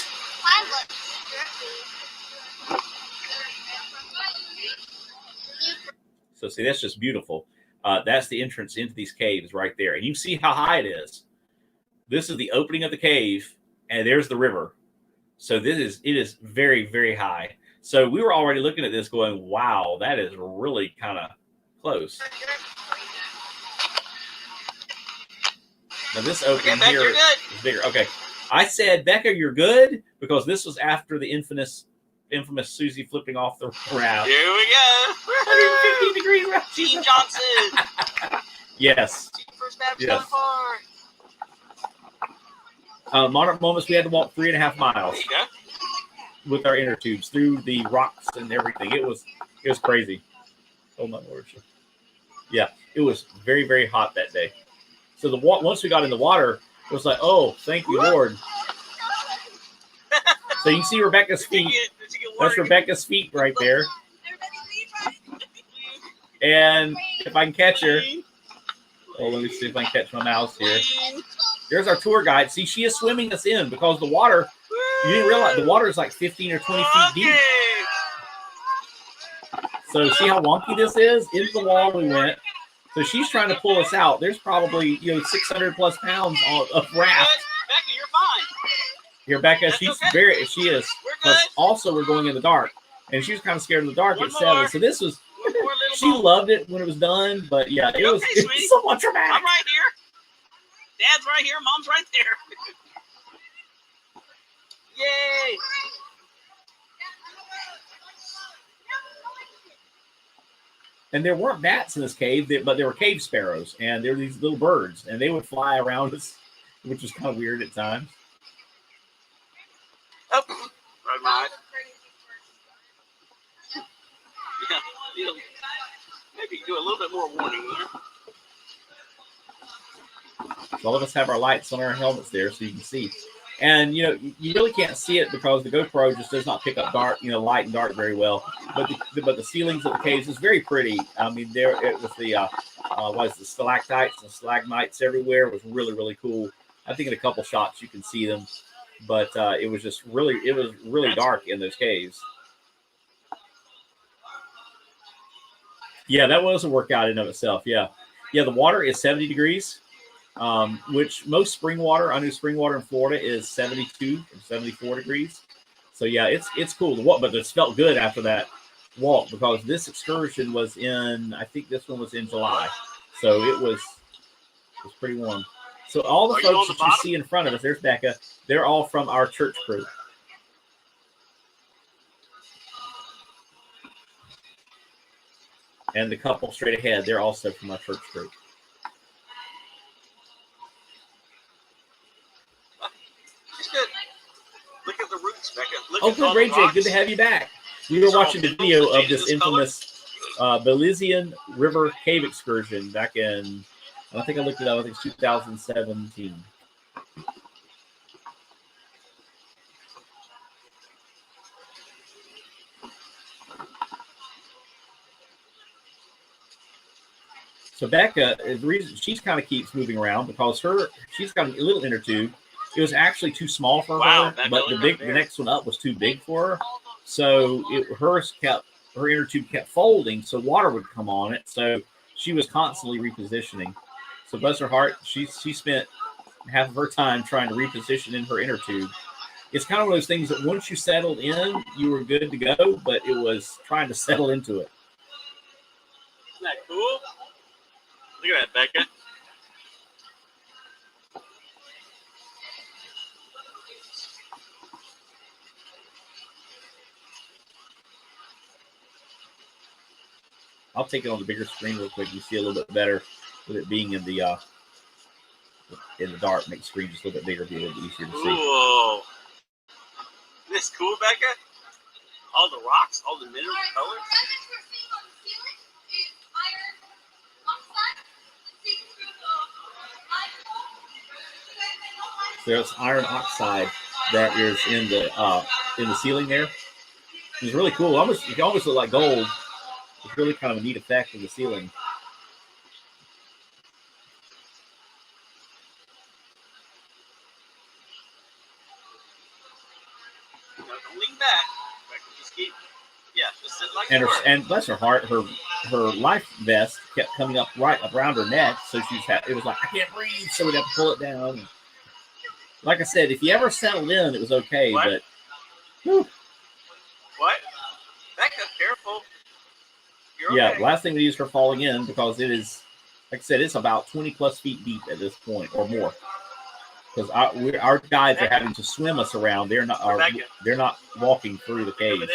So see, that's just beautiful. That's the entrance into these caves right there. And you see how high it is. This is the opening of the cave, and there's the river. So it is very, very high. So we were already looking at this going, wow, that is really kind of close. Now this opening Becca, here you're good. is bigger. Okay. I said, Becca, you're good, because this was after the infamous Susie flipping off the raft. Here we go. 115 degrees raft. Gene Johnson. Yes. First Baptist Yes. Park. Monarch Moments, we had to walk 3.5 miles There you go. with our inner tubes through the rocks and everything. It was crazy. Oh my Lord. Yeah, it was very, very hot that day. So once we got in the water, it was like, oh, thank you, Lord. So you can see Rebecca's feet. That's Rebecca's feet right there. And if I can catch her, let me see if I can catch my mouse here. There's our tour guide. See, she is swimming us in because the water, you didn't realize, the water is like 15 or 20 feet deep. So see how wonky this is? Into the wall we went. So she's trying to pull us out. There's probably 600 plus pounds of raft. Becca, you're fine. Here, Becca, That's she okay. is. We're But good. also we're going in the dark. And she was kind of scared of the dark One at 7. more. So this was, One more little she bump. loved it when it was done. But yeah, it You was, okay, it sweetie? was somewhat dramatic. I'm right here. Dad's right here. Mom's right there. Yay. And there weren't bats in this cave, but there were cave sparrows, and there were these little birds, and they would fly around us, which was kind of weird at times. Oh, right. Yeah, maybe do a little bit more warning there. So all of us have our lights on our helmets there, so you can see. And you really can't see it because the GoPro just does not pick up dark, light and dark very well. But the ceilings of the caves is very pretty. I mean, there it was the the stalactites and stalagmites everywhere. It was really, really cool. I think in a couple shots you can see them, but it was really dark in those caves. Yeah, that was a workout in and of itself. Yeah, the water is 70 degrees. Which most spring water, I know spring water in Florida is 72 or 74 degrees. So yeah, it's cool to walk, but it's felt good after that walk because this excursion was I think this one was in July. So it was pretty warm. So all the folks that you see in front of us, there's Becca, they're all from our church crew. And the couple straight ahead, they're also from our church crew. Good. Look at the roots, Becca. Good, Ray J. Good to have you back. We were watching the video of this infamous Belizean River cave excursion back in, I think I looked it up, I think it's 2017. So Becca, the reason she kind of keeps moving around because she's got a little inner tube. It was actually too small for her, but the next one up was too big for her. So her inner tube kept folding, so water would come on it. So she was constantly repositioning. So bless her heart, she spent half of her time trying to reposition in her inner tube. It's kind of one of those things that once you settled in, you were good to go, but it was trying to settle into it. Isn't that cool? Look at that, Becca. I'll take it on the bigger screen real quick. You see a little bit better with it being in the dark. Make the screen just a little bit bigger, be a little bit easier to see. Whoa! Isn't this cool, Becca? All the rocks, all the mineral colors. So there's iron oxide that is in the ceiling there. It's really cool. It almost look like gold. It's really kind of a neat effect of the ceiling. Don't lean back. Just keep, just sit like and bless her heart, her life vest kept coming up right around her neck, so it was like, I can't breathe, so we got to pull it down. Like I said, if you ever settled in, it was okay, but whew. What? Becca, careful. You're okay. Last thing we need is her falling in because it is, like I said, it's about 20 plus feet deep at this point or more. Because our guides are having to swim us around. They're not walking through the caves.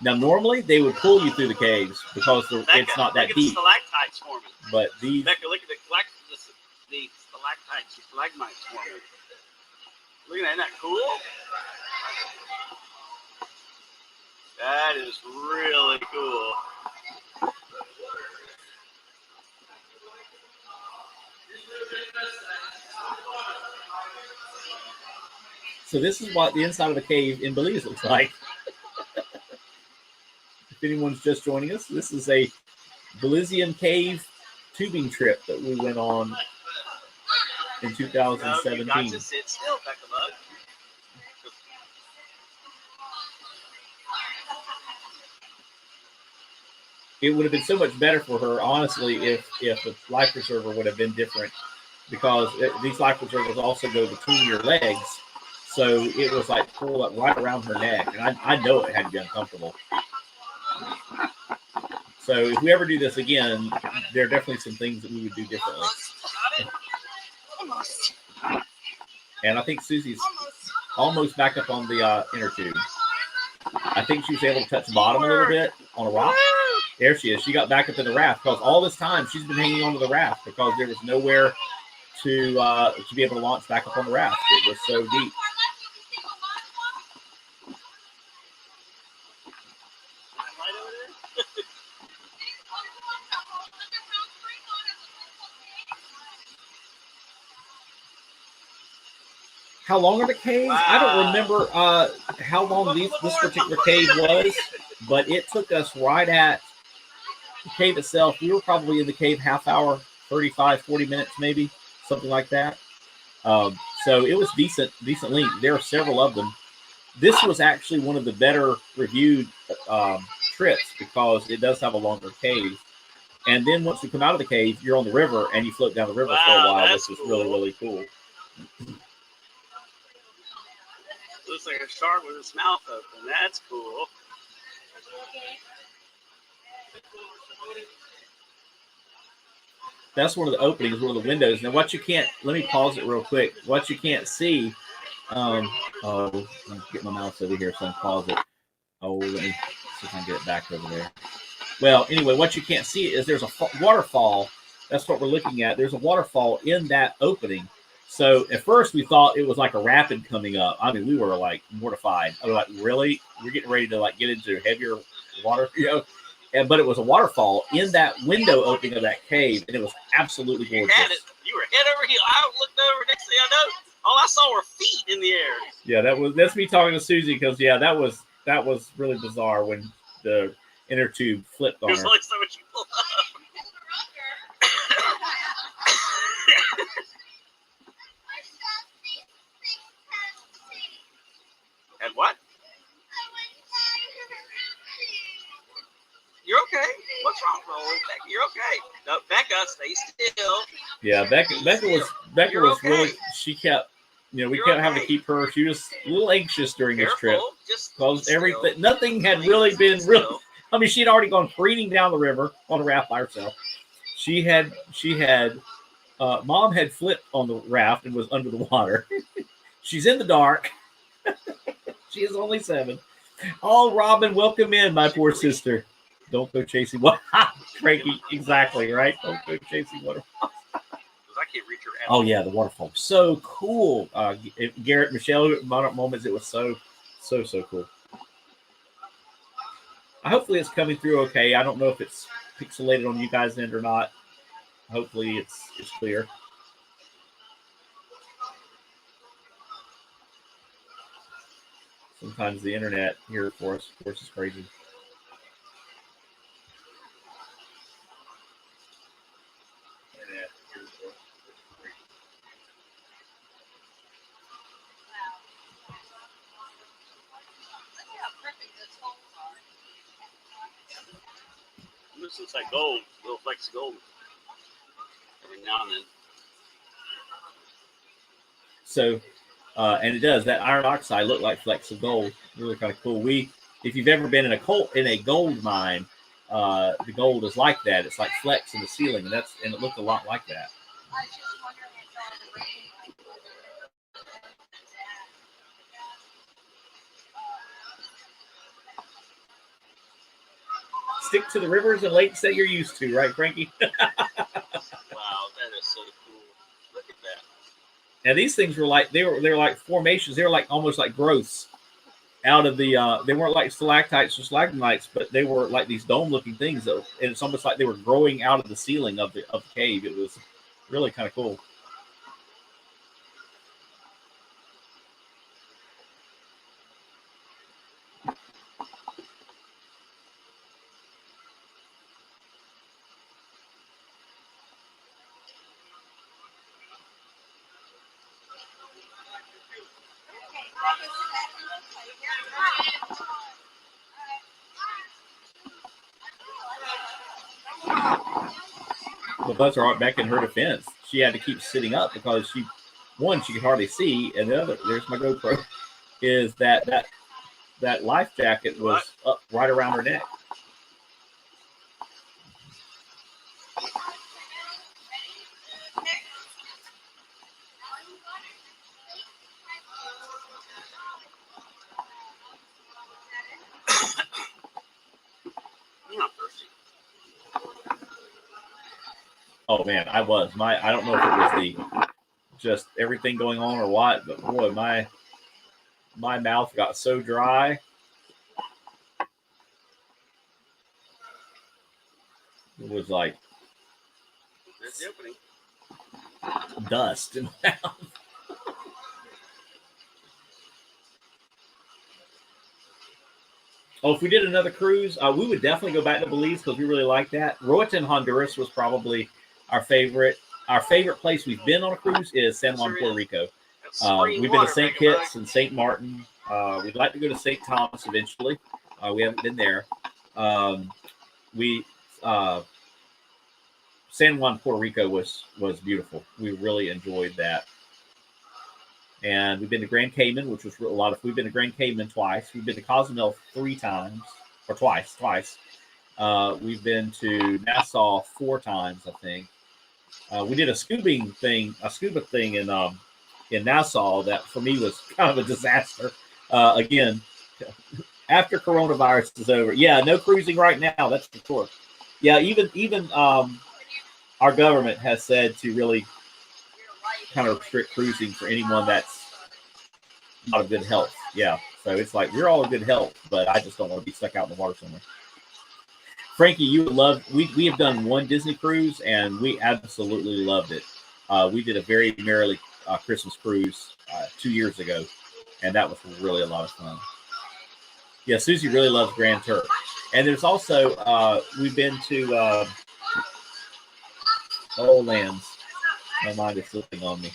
Now, normally they would pull you through the caves because it's not that deep. Look at the stalactites forming. But these, Becca, look at the stalactites, the stalagmites forming. Look at that. Isn't that cool? That is really cool. So this is what the inside of a cave in Belize looks like. If anyone's just joining us, this is a Belizean cave tubing trip that we went on in 2017. You got to sit still, Becca Bug. It would have been so much better for her, honestly, if the life preserver would have been different, because these life preservers also go between your legs, so it was like pulled up right around her neck, and I know it had to be uncomfortable. So if we ever do this again, there are definitely some things that we would do differently. And I think Susie's almost back up on the inner tube. I think she was able to touch the bottom a little bit on a rock. There she is. She got back up in the raft because all this time she's been hanging onto the raft because there was nowhere to be able to launch back up on the raft. It was so deep. How long are the caves? Wow. I don't remember how long this particular cave was, but it took us right at the cave itself. We were probably in the cave half hour, 35, 40 minutes maybe, something like that. So it was decent length. There are several of them. This was actually one of the better reviewed trips because it does have a longer cave. And then once you come out of the cave, you're on the river and you float down the river for a while, which is really, really cool. Looks like a shark with its mouth open. That's cool. That's one of the openings, one of the windows. Now, what you can't, let me pause it real quick. What you can't see, let me get my mouse over here so I can pause it. Oh, let me see if I can get it back over there. Well, anyway, what you can't see is there's a waterfall. That's what we're looking at. There's a waterfall in that opening. So at first we thought it was like a rapid coming up. I mean, we were like mortified. I was like, really? We're getting ready to like get into heavier water, you know? But it was a waterfall in that window opening of that cave, and it was absolutely gorgeous. You had it. You were head over heels. I looked over. Next thing I know, all I saw were feet in the air. Yeah, that's me talking to Susie because that was really bizarre when the inner tube flipped on her. There's only so much you pull up. And what? You're okay. What's wrong, Becca? You're okay. No, Becca, stay still. Yeah, Becca was okay. Really. She kept, we kept having to keep her. She was a little anxious during this trip because everything, nothing had really been real. I mean, she had already gone careening down the river on a raft by herself. She had. Mom had flipped on the raft and was under the water. She's in the dark. She is only 7. Oh, Robin, welcome in, my poor sister. Don't go chasing water. Frankie, exactly, right? Don't go chasing waterfalls. I can't reach her. Oh, yeah, the waterfall. So cool. Garrett, Michelle, moments, it was so cool. Hopefully it's coming through okay. I don't know if it's pixelated on you guys' end or not. Hopefully it's clear. Sometimes the internet here for us, of course, is crazy. This looks like gold, little flecks of gold. Every now and then. So, and it does. That iron oxide looked like flecks of gold. Really kind of cool. If you've ever been in a gold mine, the gold is like that. It's like flecks in the ceiling, and it looked a lot like that. Stick to the rivers and lakes that you're used to, right, Frankie? Wow, that is so cool. Look at that. And these things were like they were like formations. They were like almost like growths out of the. They weren't like stalactites or stalagmites, but they were like these dome-looking things. And it's almost like they were growing out of the ceiling of the cave. It was really kind of cool. The buzzer art back in her defense. She had to keep sitting up because she could hardly see, and the other, there's my GoPro, is that life jacket was up right around her neck. You're not thirsty. Oh man, I was. I don't know if it was the just everything going on or what, but boy, my mouth got so dry. It was like There's the opening. dust in my mouth. Oh, if we did another cruise, we would definitely go back to Belize because we really like that. Roatan, Honduras was probably our favorite. Our favorite place we've been on a cruise is San Juan, Puerto Rico. We've been to St. Kitts and St. Martin. We'd like to go to St. Thomas eventually. We haven't been there. San Juan, Puerto Rico was beautiful. We really enjoyed that. And we've been to Grand Cayman, which was a lot of. We've been to Grand Cayman twice. We've been to Cozumel 3 times, or twice. We've been to Nassau 4 times, I think. We did a scuba thing in Nassau that for me was kind of a disaster. Again, after coronavirus is over, yeah, no cruising right now. That's for sure. Yeah, even our government has said to really kind of restrict cruising for anyone that's not of good health. Yeah, so it's like we're all in good health, but I just don't want to be stuck out in the water somewhere. Frankie, you would love. We have done one Disney cruise, and we absolutely loved it. We did a very merrily Christmas cruise 2 years ago, and that was really a lot of fun. Yeah, Susie really loves Grand Turk, and there's also we've been to Old Lands. My mind is slipping on me.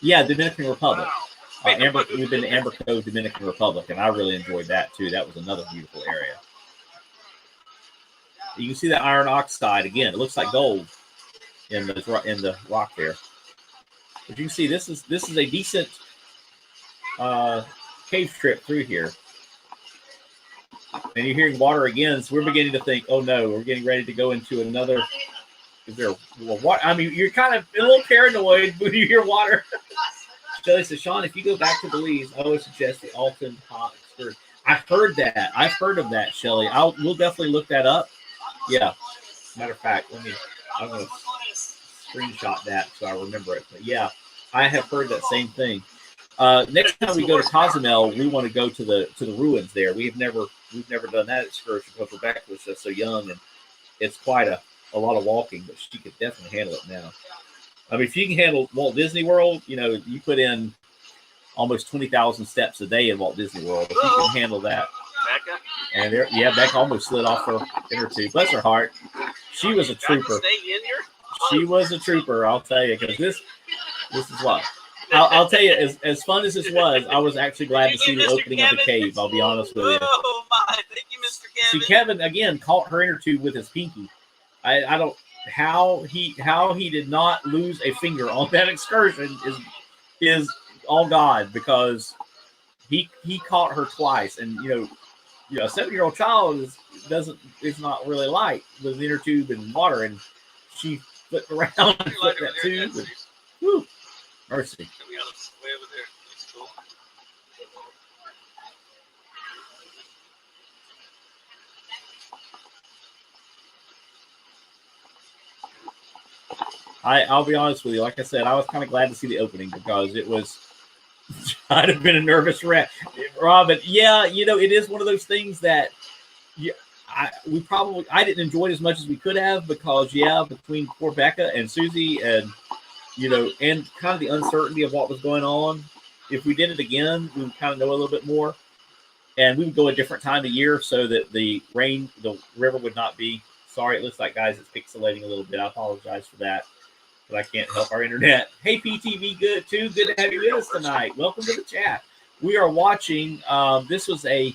Yeah, Dominican Republic. We've been to Amber Cove, Dominican Republic, and I really enjoyed that too. That was another beautiful area. You can see that iron oxide again. It looks like gold in the rock there. But you can see this is a decent cave trip through here. And you're hearing water again, so we're beginning to think, oh no, we're getting ready to go into another. Is there what? I mean, you're kind of a little paranoid when you hear water. Shelly says, Sean, if you go back to Belize, I would suggest the Alton Hot Excursion. I've heard that. I've heard of that, Shelly. We'll definitely look that up. Yeah. Matter of fact, I'm going to screenshot that so I remember it. But yeah, I have heard that same thing. Next time we go to Cozumel, we want to go to the ruins there. We've never done that excursion because Rebecca was just so young, and it's quite a lot of walking, but she could definitely handle it now. I mean, if you can handle Walt Disney World, you put in almost 20,000 steps a day in Walt Disney World. If you can handle that. Becca? And Becca almost slid off her inner tube. Bless her heart. She was a trooper. She was a trooper, I'll tell you, because this is what. I'll tell you, as fun as this was, I was actually glad to see the opening of the cave. I'll be honest with you. Oh my! Thank you, Mr. Kevin. See, Kevin again caught her inner tube with his pinky. I don't how he did not lose a finger on that excursion is all God, because he caught her twice, and a 7-year-old child is not really light with an inner tube and water, and she flipped around and flipped that tube. And, whew, mercy. Way over there. That's cool. I'll be honest with you. Like I said, I was kind of glad to see the opening because it was. I'd have been a nervous wreck, Robin. Yeah, it is one of those things that I didn't enjoy it as much as we could have because between poor Becca and Susie and and kind of the uncertainty of what was going on. If we did it again, we would kind of know a little bit more, and we would go a different time of year so that the river would not be. Sorry, it looks like, guys, it's pixelating a little bit. I apologize for that. But I can't help our internet. Hey, PTV, good to have you with us tonight. Welcome to the chat. We are watching. This was a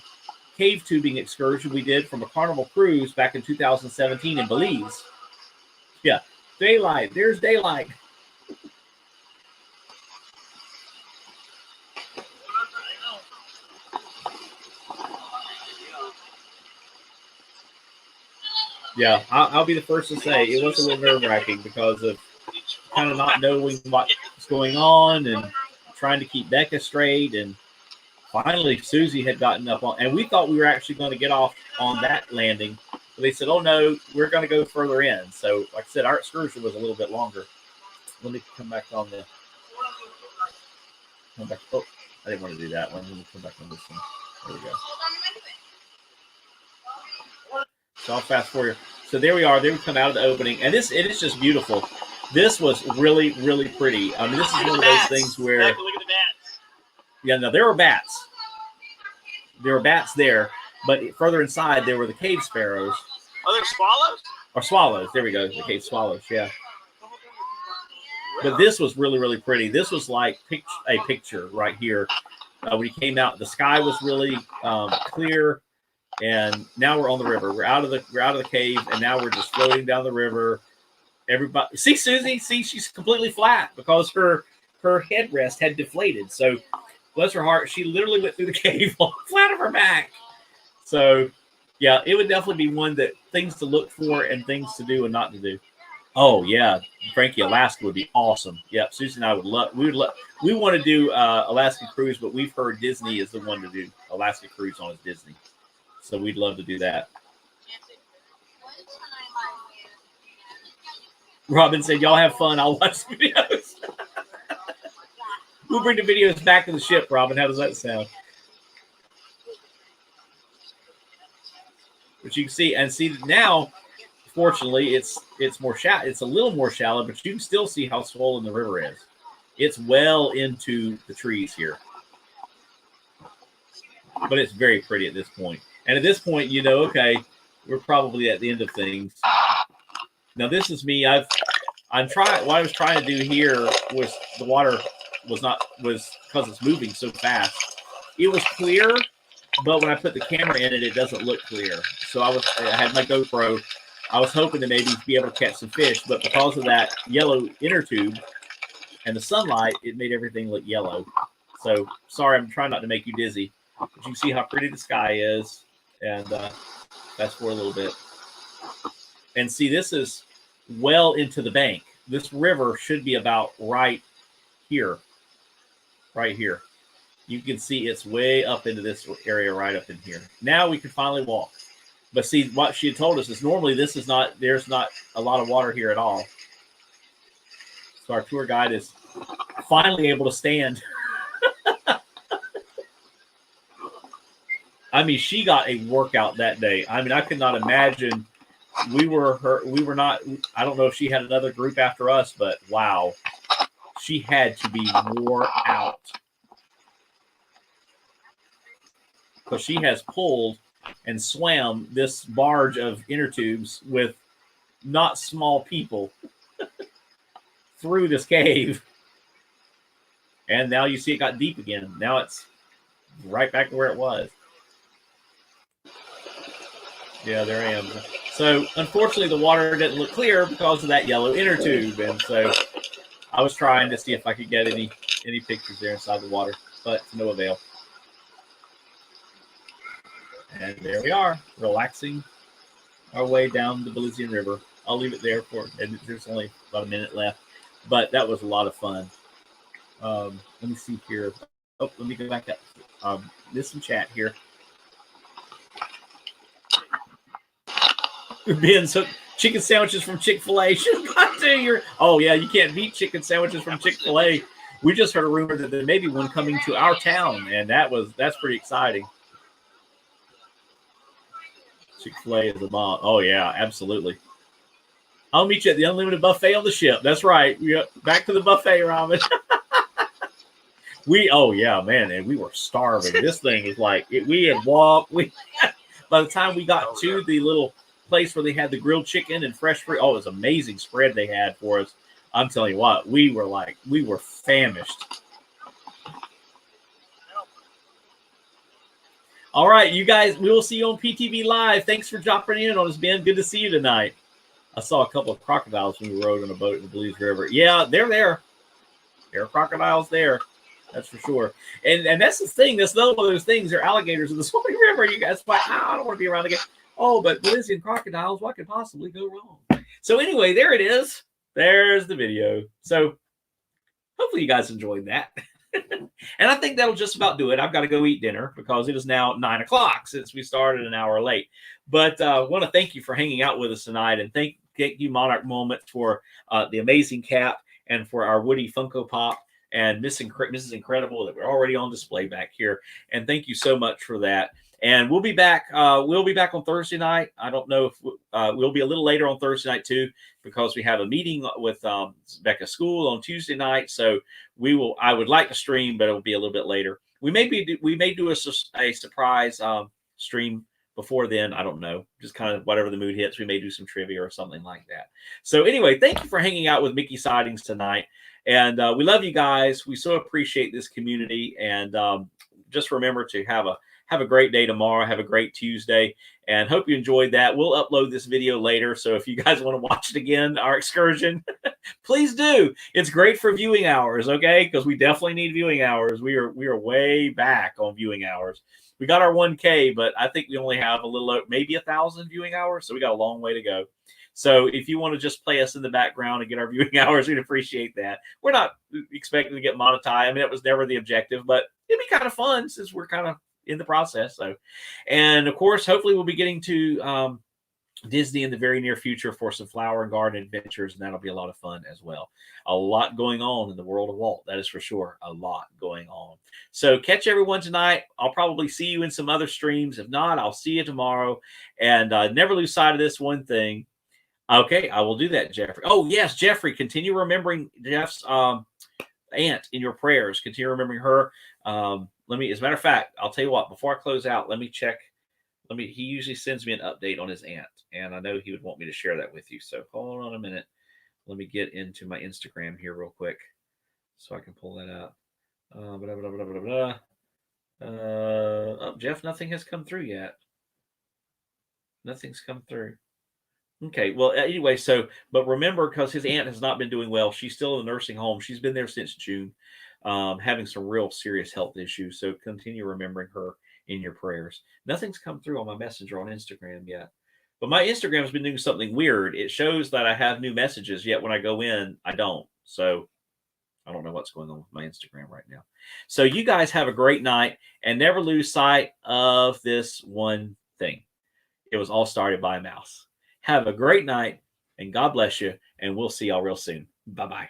cave tubing excursion we did from a Carnival cruise back in 2017 in Belize. Yeah, daylight. There's daylight. Yeah, I'll be the first to say it was a little nerve-wracking because of kind of not knowing what's going on and trying to keep Becca straight. And finally, Susie had gotten up on, and we thought we were actually going to get off on that landing But they said, oh, no, we're going to go further in. So, like I said, our excursion was a little bit longer. Let me come back on the... Come back. Oh, I didn't want to do that one. Let me come back on this one. There we go. So I'll fast forward. So there we are. They would come out of the opening. And it is just beautiful. This was really, really pretty. I mean, this is one of those things where... Look at the bats. Yeah, no, there were bats. There were bats there. But further inside, there were the cave sparrows. Are there swallows? Or swallows. There we go. The cave swallows, yeah. But this was really, really pretty. This was like a picture right here. When he came out, the sky was really clear. And now we're on the river. We're out of the cave, and now we're just floating down the river. Everybody, see Susie? See, she's completely flat because her headrest had deflated. So, bless her heart, she literally went through the cave on flat of her back. So, yeah, it would definitely be one that things to look for and things to do and not to do. Oh yeah, Frankie, Alaska would be awesome. Yep, Susie and I would love. We want to do Alaska cruise, but we've heard Disney is the one to do Alaska cruise on. Is Disney, so we'd love to do that. Robin said, "Y'all have fun. I'll watch the videos." We'll bring the videos back to the ship. Robin, how does that sound? But you can see now. Fortunately, it's more shallow. It's a little more shallow, but you can still see how swollen the river is. It's well into the trees here, but it's very pretty at this point. And at this point, you know, okay, we're probably at the end of things. Now, this is me. I'm trying. What I was trying to do here was the water was because it's moving so fast. It was clear, but when I put the camera in it, it doesn't look clear. So I had my GoPro. I was hoping to maybe be able to catch some fish, but because of that yellow inner tube and the sunlight, it made everything look yellow. So sorry, I'm trying not to make you dizzy. But you can see how pretty the sky is, and fast forward a little bit. And see, this is well into the bank. This river should be about right here. Right here. You can see it's way up into this area right up in here. Now we can finally walk. But see, what she had told us is normally there's not a lot of water here at all. So our tour guide is finally able to stand. I mean, she got a workout that day. I mean, I could not imagine. We were not, I don't know if she had another group after us, but wow. She had to be wore out. Because she has pulled and swam this barge of inner tubes with not small people through this cave. And now you see it got deep again. Now it's right back to where it was. Yeah, there I am. So unfortunately, the water didn't look clear because of that yellow inner tube. And so I was trying to see if I could get any pictures there inside the water, but to no avail. And there we are, relaxing our way down the Belize River. I'll leave it there and there's only about a minute left, but that was a lot of fun. Let me see here. Oh, let me go back up. There's some chat here. Ben, so chicken sandwiches from Chick-fil-A. Oh yeah, you can't beat chicken sandwiches from Chick-fil-A. We just heard a rumor that there may be one coming to our town, and that's pretty exciting. Chick-fil-A is a bomb. Oh, yeah, absolutely. I'll meet you at the unlimited buffet on the ship. That's right. Back to the buffet, Robin. Oh, yeah, man. And we were starving. This thing is like, we had walked. By the time we got to the little place where they had the grilled chicken and fresh fruit, oh, it was an amazing spread they had for us. I'm telling you what, we were famished. All right, you guys, we will see you on PTV Live. Thanks for dropping in on us, Ben. Good to see you tonight. I saw a couple of crocodiles when we rode on a boat in the Belize River. Yeah, they're there. There are crocodiles there. That's for sure. And that's the thing. That's another one of those things. There are alligators in the Suwannee River. You guys fight. I don't want to be around again. Oh, but Belizean crocodiles, what could possibly go wrong? So anyway, there it is. There's the video. So hopefully you guys enjoyed that. And I think that'll just about do it. I've got to go eat dinner because it is now 9 o'clock since we started an hour late. But I want to thank you for hanging out with us tonight. And thank you, Monarch Moment, for the amazing cap and for our Woody Funko Pop and Mrs. Incredible that we're already on display back here. And thank you so much for that. And we'll be back. We'll be back on Thursday night. I don't know if we'll be a little later on Thursday night too, because we have a meeting with Becca's school on Tuesday night. So we will. I would like to stream, but it will be a little bit later. We may do a surprise stream before then. I don't know. Just kind of whatever the mood hits. We may do some trivia or something like that. So anyway, thank you for hanging out with Mickey Sightings tonight. And we love you guys. We so appreciate this community. And just remember to have a great day tomorrow. Have a great Tuesday. And hope you enjoyed that. We'll upload this video later. So if you guys want to watch it again, our excursion, please do. It's great for viewing hours, okay? Because we definitely need viewing hours. We are way back on viewing hours. We got our 1K, but I think we only have a little, maybe 1,000 viewing hours. So we got a long way to go. So if you want to just play us in the background and get our viewing hours, we'd appreciate that. We're not expecting to get monetized. I mean, that was never the objective, but it'd be kind of fun since we're kind of in the process. So, and of course, hopefully we'll be getting to Disney in the very near future for some flower and garden adventures, and that'll be a lot of fun as well. A lot going on in the world of Walt, that is for sure. A lot going on. So catch everyone tonight. I'll probably see you in some other streams. If not, I'll see you tomorrow. And never lose sight of this one thing. Okay, I will do that, Jeffrey. Oh, yes, Jeffrey, continue remembering Jeff's aunt in your prayers. Continue remembering her. Let me, as a matter of fact, I'll tell you what, before I close out, let me check. He usually sends me an update on his aunt, and I know he would want me to share that with you. So hold on a minute. Let me get into my Instagram here real quick so I can pull that up. Oh, Jeff, nothing has come through yet. Nothing's come through. Okay, well, anyway, but remember, because his aunt has not been doing well, she's still in the nursing home. She's been there since June, having some real serious health issues. So continue remembering her in your prayers. Nothing's come through on my messenger on Instagram yet. But my Instagram has been doing something weird. It shows that I have new messages, yet when I go in, I don't. So I don't know what's going on with my Instagram right now. So you guys have a great night, and never lose sight of this one thing. It was all started by a mouse. Have a great night, and God bless you, and we'll see y'all real soon. Bye-bye.